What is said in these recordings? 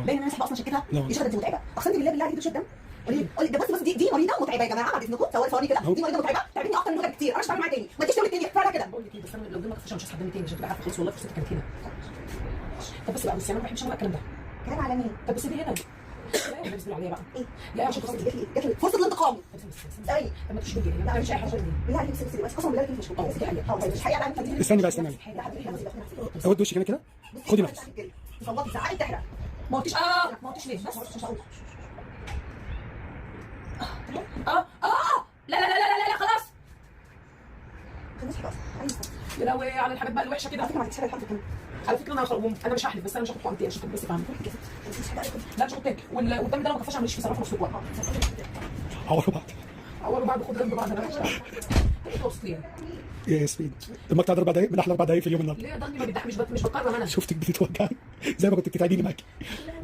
باين ان انا اصلا شكتها دي شده متعبه. اقسم بالله بالله عليك شده. قولي ده بس دي مريضه متعبه يا جماعه بعد اذنكم. ثواني كده، دي مريضه متعبه تعبتني اكتر من كده بكتير. انا مش هعمل معاها تاني، ما تجيش تقول تاني فعلا كده. بقول لك ايه بس انا لو قدامك فرشه مش هستخدمها تاني عشان تبقى عارفه خلاص والله فرصتي كانت هنا. طب بس بقى بس انا ما بحبش الكلام ده. كلام على مين؟ طب بس دي هنا لا بنزل عليها بقى ايه؟ لا عشان خاطر جات لي فرصه الانتقام. اي طب ما تشوفي لا مش اي حاجه بالله عليك بس قسما بالله مش مش حقيقه. استني بقى استني. اود وشك هنا كده، خدي نفس. صوتي زعقي تحرق. ما قلتيش ما قلتيش ليه بس مش هقول. لا لا لا لا لا خلاص خلاص يا لهوي على الحاجات بقى الوحشه كده. على فكره ما تتشرب الحرف كمان. على فكره انا مش هحلف بس انا مش هاخد انت عشان بس فاهمه. لا مش قلت والقدام ده انا ما كفاش اعملش فيه صرافه نص كوره. عوروا بعض خد جنب بعض انا يا ياسمين. المقطع ده 4 دقايق من احلى 4 دقايق في اليوم النهارده. ليه ضني ما بيضحك مش بتكرم انا. شفتك بتتوجعي زي ما كنت بتتعبيني معاكي.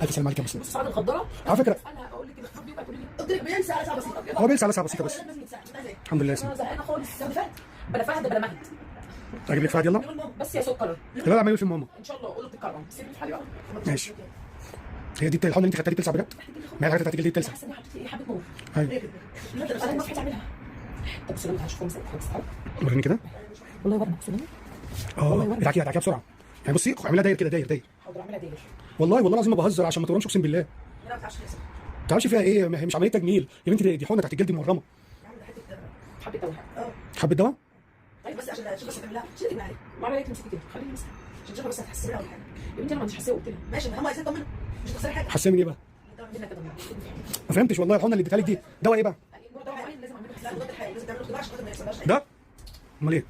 الف سلامه عليك يا مسلم. بص سعاد الخضراء على فكره انا اقول لك الاختيار دي تقولي لي قلت لك بينسى على ساعه بسيطه. هو بينسى على ساعه بسيطه بس. الحمد لله يا انا ياسمين. زهقانه خالص بلا فهد بلا مهد. اجيب لك فهد يلا. بس يا سكر لا اعمل في ماما ان شاء الله قول له تتكرم سيبني في حالي بقى. ماشي. هي دي الحقنه اللي انت خدتها دي بتلسع بجد؟ ما هي الحاجات بتاعت الجلد دي بتلسع. حاسه ان حبيبتي حبه نور. ايوه انا ما فيش اعملها. طب سلام هشوفهم مسك وريني كده. والله ورنا سلام. ادعكيها بسرعه. يعني بصي اعملها داير كده داير. حاضر اعملها داير. والله العظيم ما بهزر عشان ما تورمش اقسم بالله. انا ما بعرفش ما تعرفش فيها ايه؟ ما هي مش عمليه تجميل يا بنتي، دي حقنه تحت الجلد مورمه. حبه دواء. حبه دواء؟ طيب بس عشان بس تعملها شيلي معايا. ما عليك تمسكي كده خليني امسك عشان تشوفها بس هتحسسها ولا حاجه. يا بنتي انا ما عنديش حساسيه قلت لها ماشي هم عايزين يطمنوا مش هتخسري حاجه. حساسيه من ايه بقى؟ ما فهمتش والله. الحقنه اللي اديتها لك دي دواء ايه بقى؟ لازم اعمل لازم تعملوا اختبار عشان خاطر ما يحصلهاش. ده؟ امال ايه؟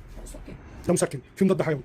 ده مسكن، في مضاد حيوي.